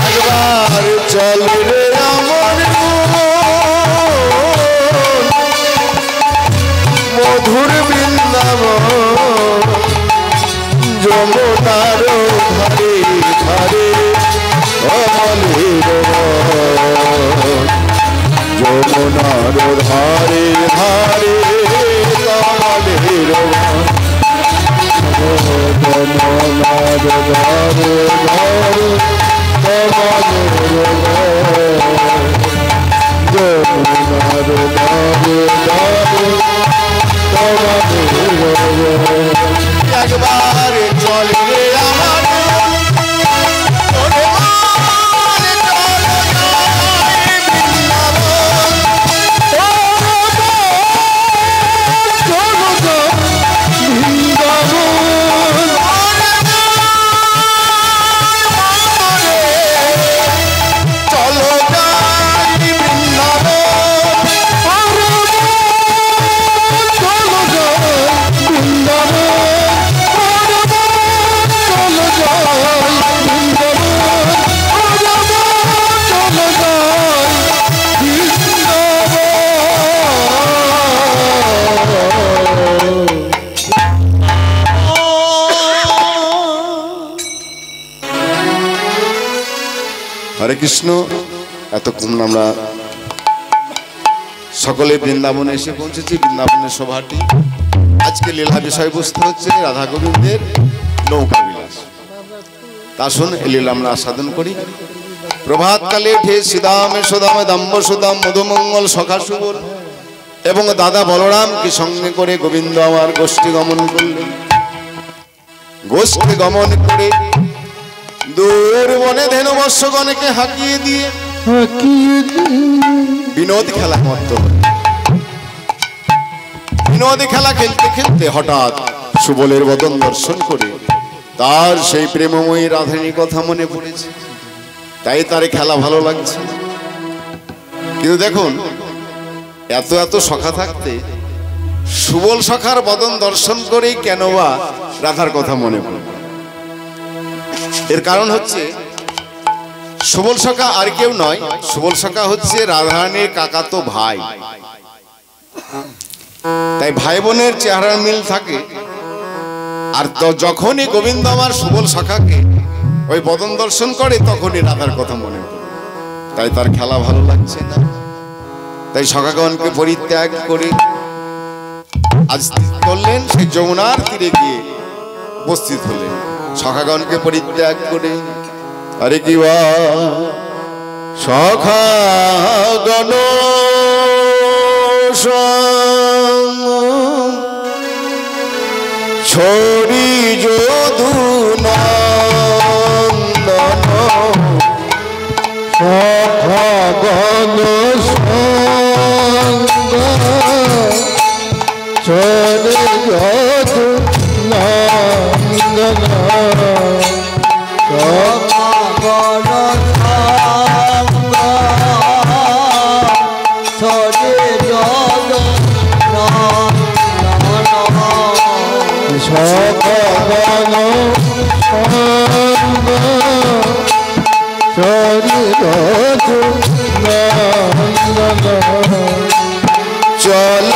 একবার চল রে আমার মধুর বৃন্দাবন যমুনার ধারে ধারে অমলের যমুনার ধারে ধারে কমলের যমুনার ধারে ধারে যমুনার ধারে ধারে একবার চল রে আমার হরে কৃষ্ণ। এতক্ষণ আমরা সকলে বৃন্দাবনে এসে পৌঁছেছি। বৃন্দাবনের সভাটি আজকে লীলা বিষয়বস্তু হচ্ছে রাধা গোবিন্দের নৌকা বিলাস। তা শুন এই লীলা আমরা আস্বাদন করি। প্রভাতকালে উঠে শ্রীদামে সুদামে দাম্ব সুদাম মধুমঙ্গল সখা সুবল এবং দাদা বলরামকে সঙ্গে করে গোবিন্দ আমার গোষ্ঠী গমন করলেন। গোষ্ঠী গমন করে দূর বনে ধেনু বর্ষগণকে হাঁকিয়ে দিয়ে বিনোদ খেলা মত্ত বিনোদ খেলা খেলতে খেলতে হঠাৎ সুবলের বদন দর্শন করে তার সেই প্রেমময়ী রাধারণীর কথা মনে পড়েছে। তাই তার খেলা ভালো লাগছে। কিন্তু দেখুন, এত এত সখা থাকতে সুবল সখার বদন দর্শন করেই কেন বা রাধার কথা মনে পড়ে? এর কারণ হচ্ছে সুবল সখা আর কেউ নয়, সুবল সখা হচ্ছে রাধারানীর কাকাতো ভাই। তাই ভাই বোনের চেহারার মিল থাকে। আর যখনই গোবিন্দ আমার সুবল সখাকে ওই বদন দর্শন করে তখনই রাধার কথা মনে পড়ে। তাই তার খেলা ভালো লাগছে না। তাই সখাগণকে পরিত্যাগ করে আজ করলেন সেই যমুনার তীরে গিয়ে উপস্থিত হলেন। সখাগণকে পরিত্যাগ করে আরে কি বা সখাগণ ছড়ি যদুনন্দন সখাগণ ছড়ি যদুনন্দন চল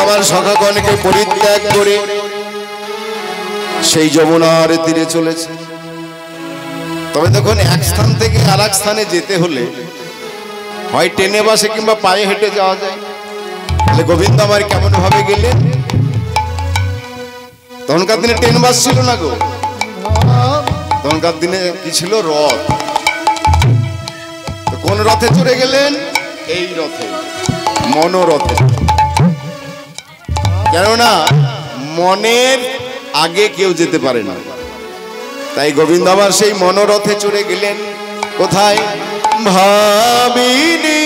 আমার সখাগণকে পরিত্যাগ করে সেই যমুনার তীরে চলেছে। তবে দেখুন, এক স্থান থেকে আর এক স্থানে যেতে হলে হয় ট্রেনে বাসে কিংবা পায়ে হেঁটে যাওয়া যায়। তাহলে গোবিন্দ আমার কেমন ভাবে গেলেন? তখনকার দিনে ট্রেন বাস ছিল না গো, তখনকার দিনে কি ছিল? রথ। কোন রথে চড়ে গেলেন? এই রথে, মনোরথে। কেননা মনের আগে কেউ যেতে পারে না, তাই গোবিন্দ আমার সেই মনোরথে চড়ে গেলেন। কোথায়? ভাবিনি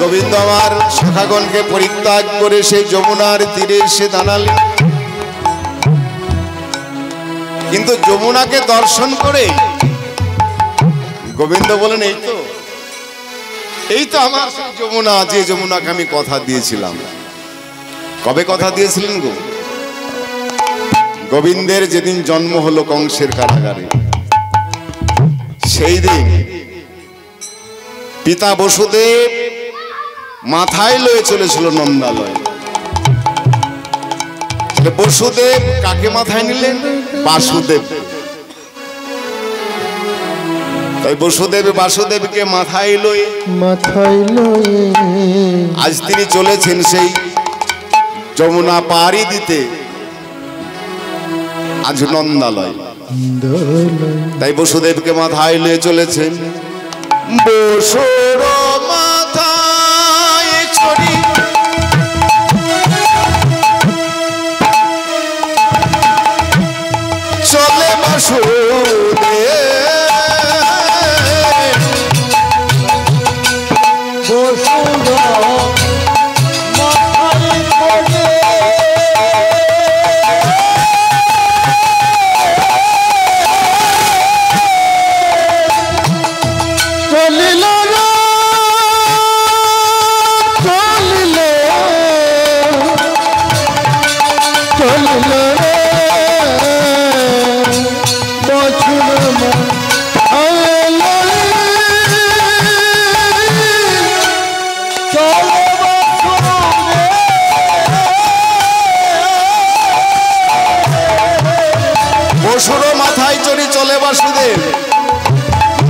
গোবিন্দ আমার সখাগণকে পরিত্যাগ করে সেই যমুনার তীরে এসে দাঁড়ালেন। কিন্তু যমুনাকে দর্শন করে গোবিন্দ বলেন, এই তো আমার যমুনা, যে যমুনাকে আমি কথা দিয়েছিলাম। কবে কথা দিয়েছিলেন গো? গোবিন্দের যেদিন জন্ম হলো কংসের কারাগারে, সেই দিন পিতা বসুদেব মাথায় লয়ে চলেছিল নন্দালয়। বসুদেব কাকে মাথায় নিলেন? বাসুদেব। তাই বসুদেব বাসুদেবকে মাথায় লয়ে আজ তিনি চলেছেন সেই যমুনা পাড়ি দিতে, আজ নন্দালয়। তাই বসুদেবকে মাথায় লয়ে চলেছেন। বসুর মাথায় চড়ি চলে বাসুদেব, বাসুদেব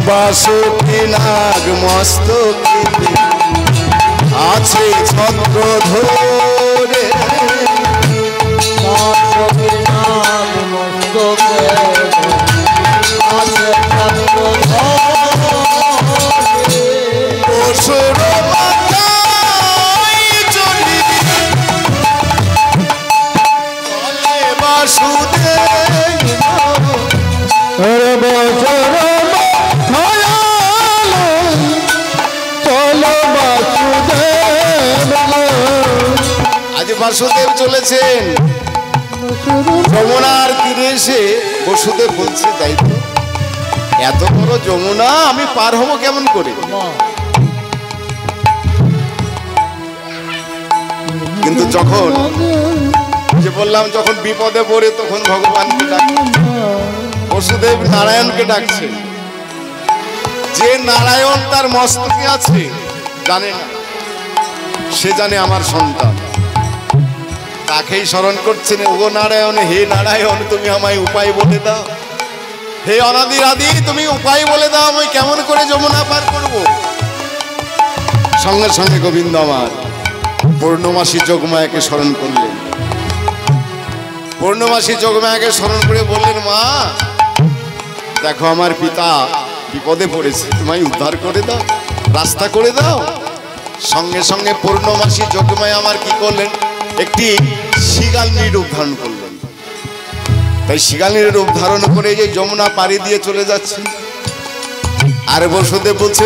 বাসুকি নাগ মস্তকে আছে ছত্র ধরে, বাসুকি নাগ মস্তকে আছে ছত্র ধরে, বসুর মাথায় চড়ি চলে বাসুদেব, আজ বাসুদেব চলেছেন যমুনার তীরে এসে। বসুদেব বলছে, তাই তো এত বড় যমুনা আমি পার হবো কেমন করে? কিন্তু যখন যে বললাম যখন বিপদে পড়ে তখন ভগবানকে ডাকে, বসুদেব নারায়ণকে ডাকছে। যে নারায়ণ তার মস্তকে আছে জানে না, সে জানে আমার সন্তান, তাকেই স্মরণ করছেন। ও নারায়ণ, হে নারায়ণ তুমি আমায় উপায় বলে দাও, হে অনাদির আদি তুমি উপায় বলে দাও, আমি কেমন করে যমুনা পার করব। সঙ্গে সঙ্গে গোবিন্দ আমার পূর্ণমাসী যোগমায়াকে স্মরণ করলেন। পূর্ণমাসী যোগমায়াকে স্মরণ করে বললেন, মা দেখো আমার পিতা বিপদে পড়েছে, তোমায় উদ্ধার করে দাও, রাস্তা করে দাও। সঙ্গে সঙ্গে পূর্ণমাসী যোগমায়া আমার কি করলেন, একটি শিগালনির রূপ ধারণ করলেন। তাই শিগালনির রূপ ধারণ করে যে যমুনা পাড়ি দিয়ে চলে যাচ্ছে। আর বসুদেব বলছে,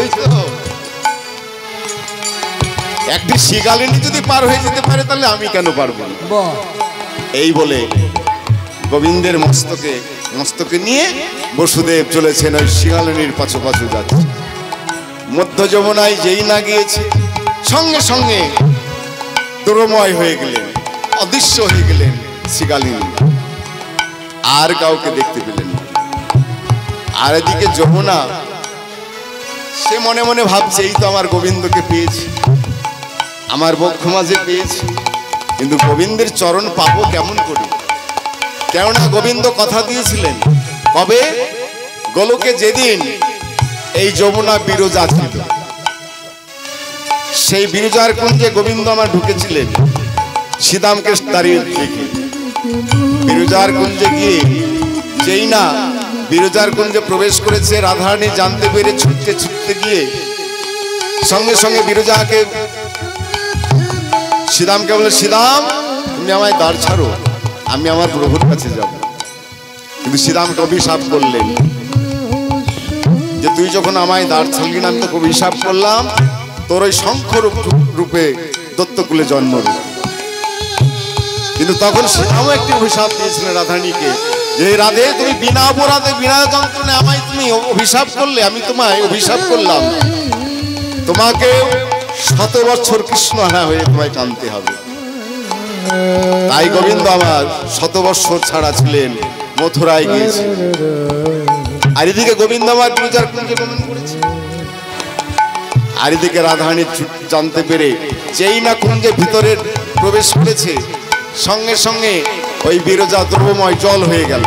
একটি শিগালিনী যদি পার হয়ে যেতে পারে তাহলে আমি কেন পারবো না। এই বলে গোবিন্দের মস্তকে নিয়ে বসুদেব চলেছেন ওই শিগালিনীর পাছু পাছু যাচ্ছে। মধ্য যমুনায় যেই না গিয়েছে সঙ্গে সঙ্গে দুরময় হয়ে গেলেন, অদৃশ্য হয়ে গেলেন শিগালিনী, আর কাউকে দেখতে পেলেন না। আর এদিকে যমুনা সে মনে মনে ভাবছে, এই তো আমার গোবিন্দকে পেয়েছি, আমার বক্ষ মাঝে পেয়েছি, কিন্তু গোবিন্দের চরণ পাবো কেমন করে? কেননা গোবিন্দ কথা দিয়েছিলেন, কবে? গোলকে যেদিন এই যমুনা বিরজা ছিল, সেই বিরজার কুঞ্জে গোবিন্দ আমার ঢুকেছিলেন শ্রীদামকে দাঁড়িয়ে দেখে। বিরজার কুঞ্জে গিয়ে যেই না বিরজার কুঞ্জে প্রবেশ করেছে, রাধারানী জানতে পেরে ছুটতে ছুটতে গিয়ে সঙ্গে সঙ্গে বিরজাকে শ্রীদামকে বলে, শ্রীদাম তুমি আমায় দ্বার ছাড়ো, আমি আমার প্রভুর কাছে যাব। কিন্তু শ্রীদামকে অভিশাপ করলেন যে তুই যখন আমায় দ্বার ছাড়লি না, আমি তোকে অভিশাপ করলাম তোর ওই শঙ্খ রূপে দত্তকুলে জন্ম। কিন্তু তখন শ্রীরামও একটি অভিশাপ দিয়েছিলেন রাধারানীকে, যে রাধে তুমি বিনা অপরাধে বিনা যন্ত্রণে আমায় তুমি অভিশাপ করলে, আমি তোমায় অভিশাপ করলাম, তোমাকে 100 বছর কৃষ্ণ হারা হয়ে তোমায় কাঁদতে হবে। তাই গোবিন্দ আমার 100 বছর ছাড়া ছিলেন, মথুরায় গিয়েছে। আর এদিকে গোবিন্দ আমার বিরজার কুঞ্জে গমন করেছে। আর এদিকে রাধারানী জানতে পেরে যেই না কুঞ্জে ভিতরে প্রবেশ করেছে, সঙ্গে সঙ্গে ওই বিরজা দ্রবময় জল হয়ে গেল।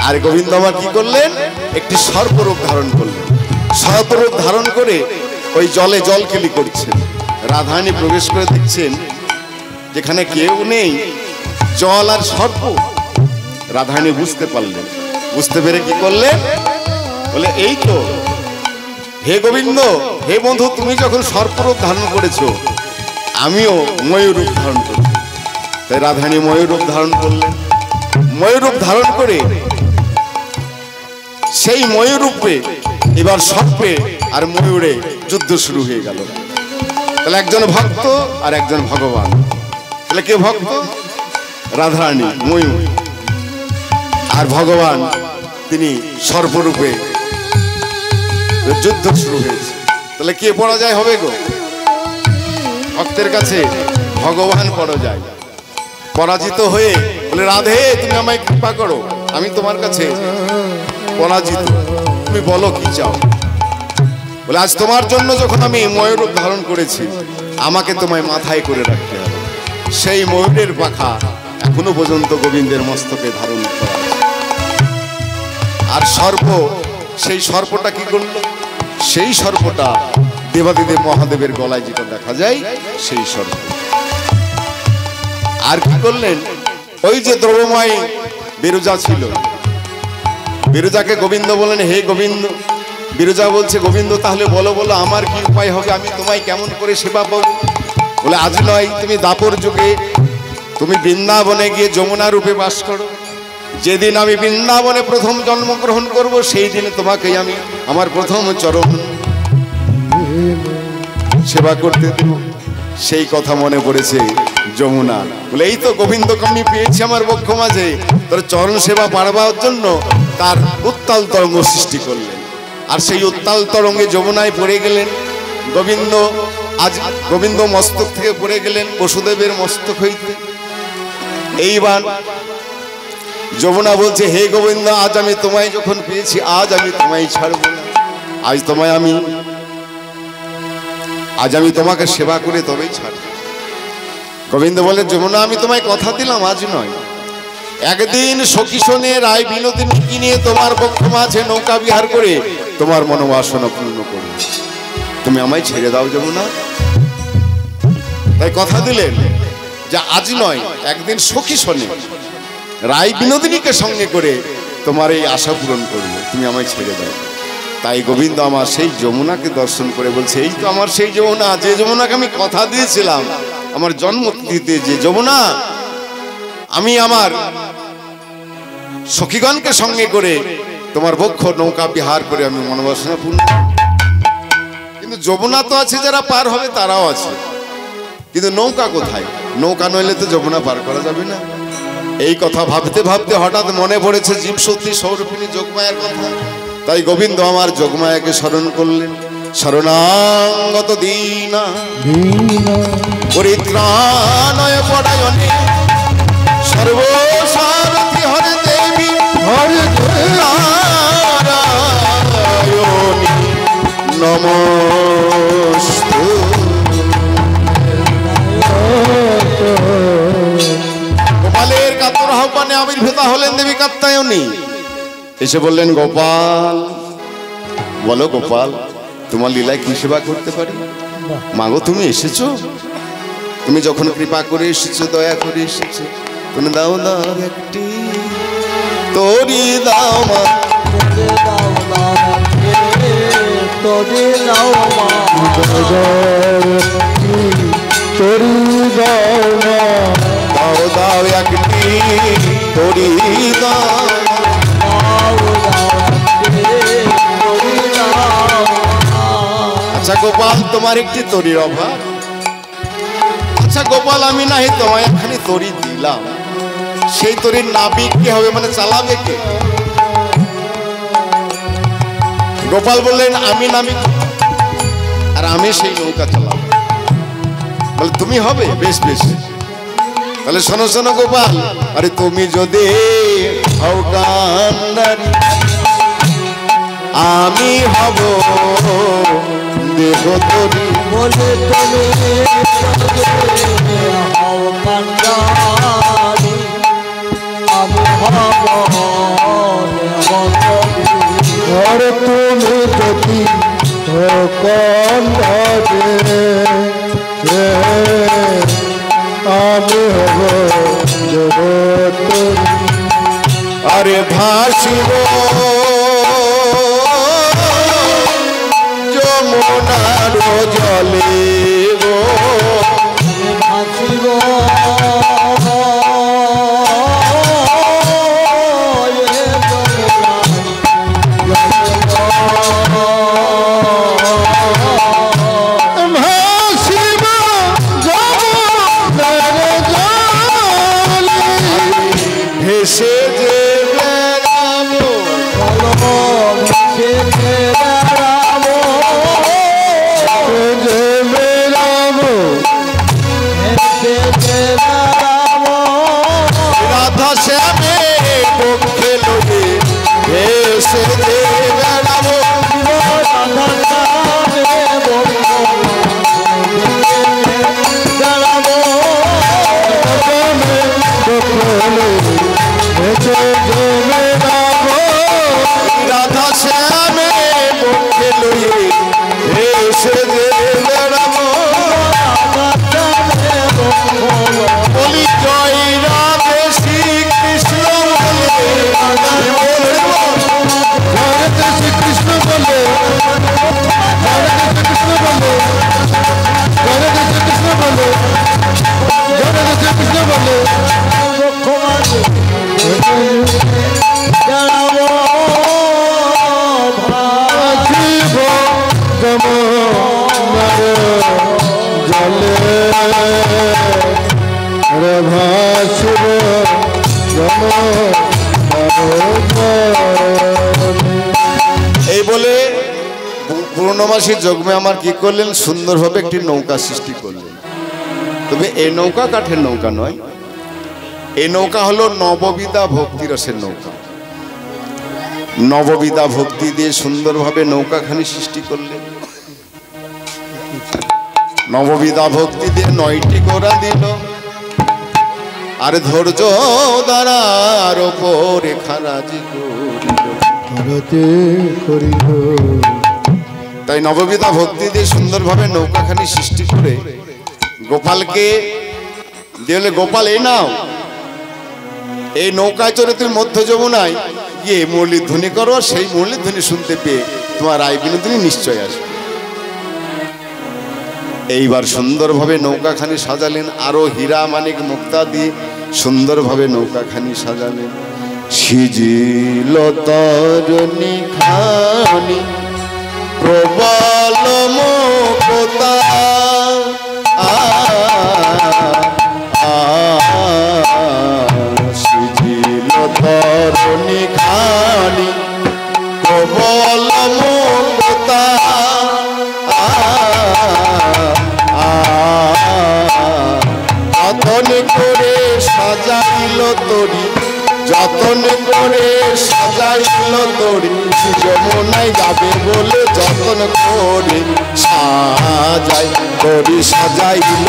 আর গোবিন্দ আবার কি করলেন, একটি সর্পরূপ ধারণ করলেন। সর্পরূপ ধারণ করে ওই জলে জল খেলি করছেন। রাধারানী প্রবেশ করে দেখছেন যেখানে কেউ নেই, জল আর সর্প। রাধারানী বুঝতে পারলেন, বুঝতে পেরে কি করলেন, বলে এই তো হে গোবিন্দ, হে বন্ধু, তুমি যখন সর্পরূপ ধারণ করেছো, আমিও ময়ূর রূপ ধারণ করব। তাই রাধারানী ময়ূর রূপ ধারণ করলেন। ময়ূর রূপ ধারণ করে সেই ময়ূর রূপে এবার সর্পে আর ময়ূরে যুদ্ধ শুরু হয়ে গেল। তাহলে একজন ভক্ত আর একজন ভগবান। তাহলে কে ভক্ত? রাধারানী ময়ূর, আর ভগবান তিনি সর্পরূপে যুদ্ধ শুরু হয়েছে। তাহলে কে পরাজয় হবে গো? ভক্তের কাছে ভগবান পরাজয়। পরাজিত হয়ে বলে, রাধে তুমি আমায় কৃপা করো, আমি তোমার কাছে পরাজিত, তুমি বলো কি চাও। বলে আজ তোমার জন্য যখন আমি ময়ূর রূপ ধারণ করেছি, আমাকে তোমায় মাথায় করে রাখতে হবে। সেই ময়ূরের পাখা এখনো পর্যন্ত গোবিন্দের মস্তকে ধারণ করা আছে। আর সর্প, সেই সর্পটা কি করলো? সেই সর্পটা দেবাদিদেব মহাদেবের গলায় যেটা দেখা যায়, সেই সর্প। আর কি করলেন, ওই যে দ্রব্যময় বিরজা ছিল, বিরজাকে গোবিন্দ বলেন, হে গোবিন্দ। বিরজা বলছে, গোবিন্দ তাহলে বলো বলো আমার কি উপায় হবে, আমি তোমায় কেমন করে সেবা পাবো? বলে আজ নয়, তুমি দাপর যুগে তুমি বৃন্দাবনে গিয়ে যমুনা রূপে বাস করো। যেদিন আমি বৃন্দাবনে প্রথম জন্মগ্রহণ করব, সেই দিনে তোমাকে আমি আমার প্রথম চরণ সেবা করতে দেব। সেই কথা মনে পড়েছে যমুনা। বলে এই তো গোবিন্দকে আমি পেয়েছি আমার বক্ষ মাঝে, তোর চরণ সেবা পাড়বার জন্য তার উত্তাল তরঙ্গ সৃষ্টি করলেন। আর সেই উত্তাল তরঙ্গে যমুনায় পড়ে গেলেন গোবিন্দ। আজ গোবিন্দ মস্তক থেকে পড়ে গেলেন বসুদেবের মস্তক হইতে। এইবার যমুনা বলছে, হে গোবিন্দ, আজ আমি তোমায় যখন পেয়েছি, আজ আমি তোমায় ছাড়বো না। আজ আমি তোমাকে সেবা করে তবেই ছাড়ব। গোবিন্দ বলে, যমুনা আমি তোমায় কথা দিলাম, আজ নয়, একদিন সখী শোনে রায় বিনোদিনী কিনে তোমার পক্ষ মাঝে নৌকা বিহার করে তোমার মনোবাসনা পূর্ণ করবে। তুমি আমায় ছেড়ে দাও যমুনা। তাই কথা দিলেন যে আজ নয়, একদিন সখী শোনে রায় বিনোদিনীকে সঙ্গে করে তোমার এই আশা পূরণ করবে, তুমি আমায় ছেড়ে দাও। তাই গোবিন্দ আমার সেই যমুনাকে দর্শন করে বলছে, এই তো আমার সেই যমুনা, যে যমুনাকে আমি কথা দিয়েছিলাম আমার জন্ম দিতে, যে যমুনা আমি আমার সখীগণকে সঙ্গে করে তোমার বক্ষ নৌকা বিহার করে আমি মনোবাসনা পূর্ণ। কিন্তু যমুনা তো আছে, যারা পার হবে তারাও আছে, কিন্তু নৌকা কোথায়? নৌকা নইলে তো যমুনা পার করা যাবে না। এই কথা ভাবতে ভাবতে হঠাৎ মনে পড়েছে জীব সত্যি স্বরূপিণী যোগমায়ার কথা। তাই গোবিন্দ আমার যোগমায়াকে স্মরণ করলেন। শরণাগত দীনা পরিত্রাণায় পরায়ণে সর্বসারথি হরে দেবী হরে নারায়ণী নমস্তে। গোপালের কাতর আহ্বানে আবির্ভূত হলেন দেবী কাত্যায়নী। এসে বললেন, গোপাল বলো গোপাল, তোমার লীলায় কি সেবা করতে পারি? মাগো তুমি এসেছো, তুমি যখন কৃপা করে এসেছো, দয়া করে এসেছো, তুমি দাও না একটি তোরি দাও মা, তোরি দাও মা, তোরি দাও মা, দাও দাও একটি তোরি দাও। আচ্ছা গোপাল, তোমার একটি তরির অভাব। আচ্ছা গোপাল, আমি নাই তোমায় এখানে তরি দিলাম, সেই তরির নাবিক কে হবে, মানে চালাবে কে? গোপাল বললেন, আমি নাবিক আর আমি সেই নৌকা চালাবো। বলে তুমি হবে? বেশ বেশ, তাহলে শোনো শোনো গোপাল, আরে তুমি যদি হও কান্ডারি, আমি হব দেব তরি। বলে তুমি হও কান্ডারি, আমি হব তুমি যদি কন্ধরে আমি হব জগত আরে ভাসিব যমুনার জলে গো ভাসিব ভেসে যে বেড়াবো ভেসে যে বেড়াবো যে বেড়াবো ভেসে যে বেড়াবো রাধা শ্যামে পক্ষে লোকে ভেসে যে বেড়াবো রাধা শ্যামে বেড়াবো রাধা শ্যামে পক্ষে লইয়ে ভেসে যে বেড়াবো বলি জয় রাধে শ্রী কৃষ্ণ বলে শ্রী কৃষ্ণ বলে কৃষ্ণ বলে কৃষ্ণ বলে কৃষ্ণ বলে এই বলে পূর্ণমাসী যজ্ঞে আমার কি করলেন সুন্দরভাবে একটি নৌকা সৃষ্টি করলেন। তবে এই নৌকা কাঠের নৌকা নয়, এই নৌকা হলো নববিধা ভক্তি রসের নৌকা। নববিধা ভক্তি দিয়ে সুন্দরভাবে নৌকাখানি সৃষ্টি করলেন। নববিধা ভক্তি দিয়ে 9টি গোড়া দিল আর ধৈর্য দ্বারার ওপরে খারাজি করিল। তাই নববিধা ভক্তি দিয়ে সুন্দরভাবে নৌকাখানি সৃষ্টি করে গোপালকে দিলে, গোপাল এই নাও, এই নৌকায় চড়ে তুমি মধ্য যমুনায় গিয়ে মুরলীর ধ্বনি করো, সেই মুরলীর ধ্বনি শুনতে পেয়ে তোমার আয় বিনোদিনী নিশ্চয় আসবে। এইবার সুন্দরভাবে নৌকাখানি সাজালেন, আরো হীরা মানিক মুক্তা দিয়ে সুন্দরভাবে নৌকাখানি সাজালেন। সিজিল তরণী খানি প্রবল মুক্তা সিজিল তরণী খানি প্রবল মুক্তা যতন করে সাজাইল তরি, যতন করে সাজাইল তরি, যমুনায় যাবে বলে যতন করে সাজাই তরি সাজাইল,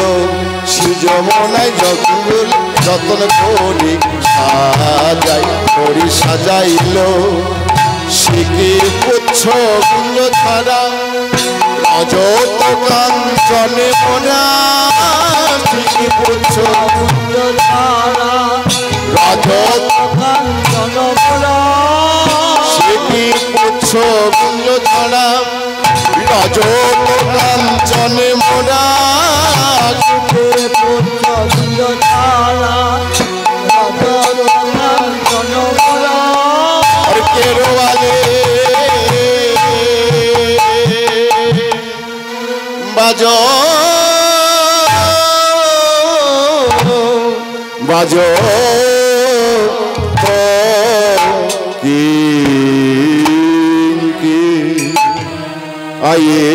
যমুনায় যতন করে সাজাই তরি সাজাইল। শিখে পুচ্ছ গুঞ্জ ছাড়া অযত কাঞ্চনে মোরা, শিখে পুচ্ছ গুঞ্জ ছাড়া রাজত কাঞ্চন মোরা, শিখে পুচ্ছ গুঞ্জ ছাড়া রাজত কাঞ্চনে মোরা, শিখে পুচ্ছ গুঞ্জ ছাড়া রাজত কাঞ্চন মোরা। আর কেরওয়ালে বাজো বাজো কি আয়ে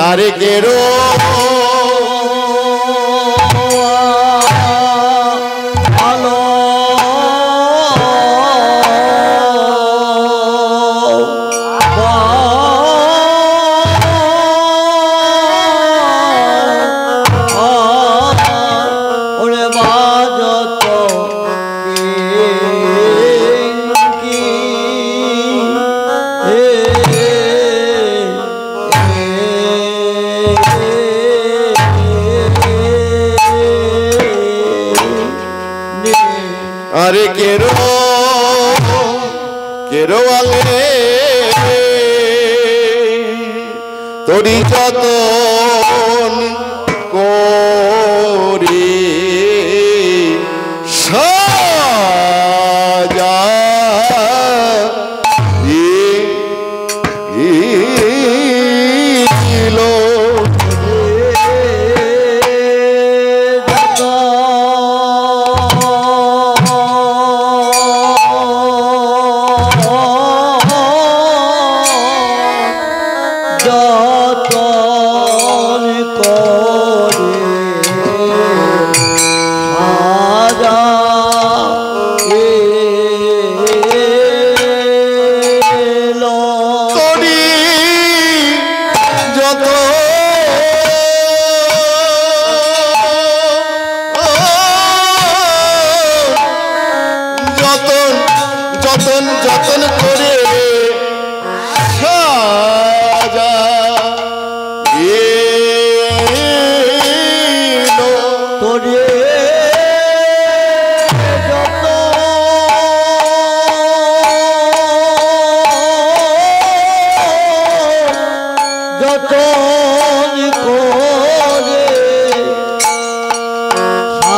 আরে কেরো আরে কেরো আলে তোরি যতন করি সাজা ইলো যতন করে সাজা তোরে যতন করে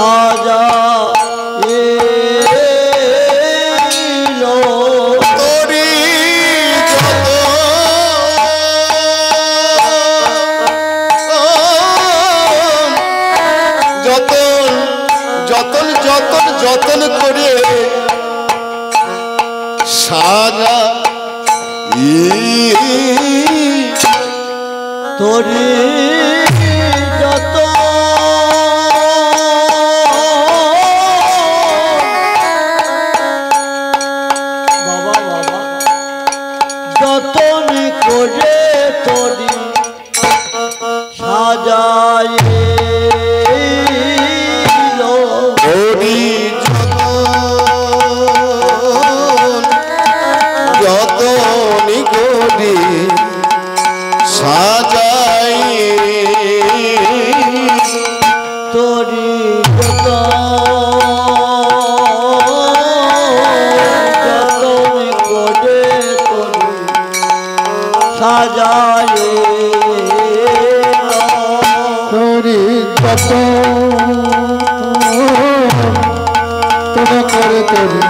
সাজা যতন করে সাজা তোরে যত বাবা বাবা যতন করে তোরে সাজাই যতনি করি সাজাই তোরি যতনি করে তোরি সাজাই তোরি যতন করে তোরি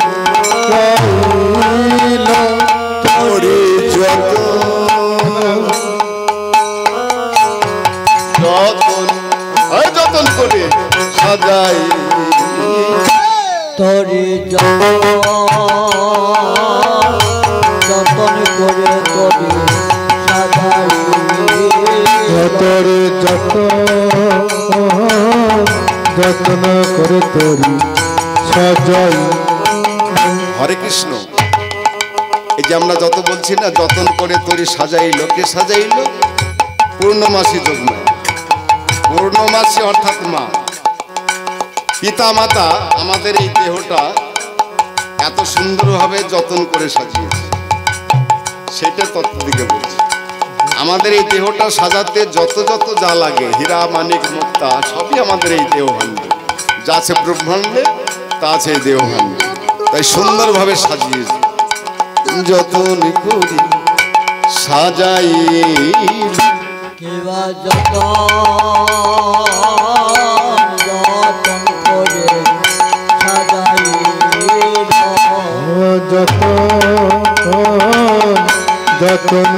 তোরে যতন করে সাজাই তোরে যতন করে তোরে সাজাই তোরে যতন করে তোরে সাজাই। হরে কৃষ্ণ। এই যে আমরা যত বলছি না যতন করে তোরে সাজাইলো, কে সাজাইলো? পূর্ণমাসী যোগমা, পূর্ণমাসী অর্থাৎ মা পিতা মাতা আমাদের এই দেহটা এত সুন্দরভাবে যতন করে সাজিয়েছে, সেটা তত্ত্ব দিকে বলছি। আমাদের এই দেহটা সাজাতে যত যা লাগে, হীরা মানিক মুক্তা সবই আমাদের এই দেহ ভাণ্ডে যা আছে, ব্রহ্মাণ্ডে তা আছে এই দেহ ভাণ্ডে। তাই সুন্দরভাবে সাজিয়েছে, যতন করি সাজাই যতন করে সাজাই যতন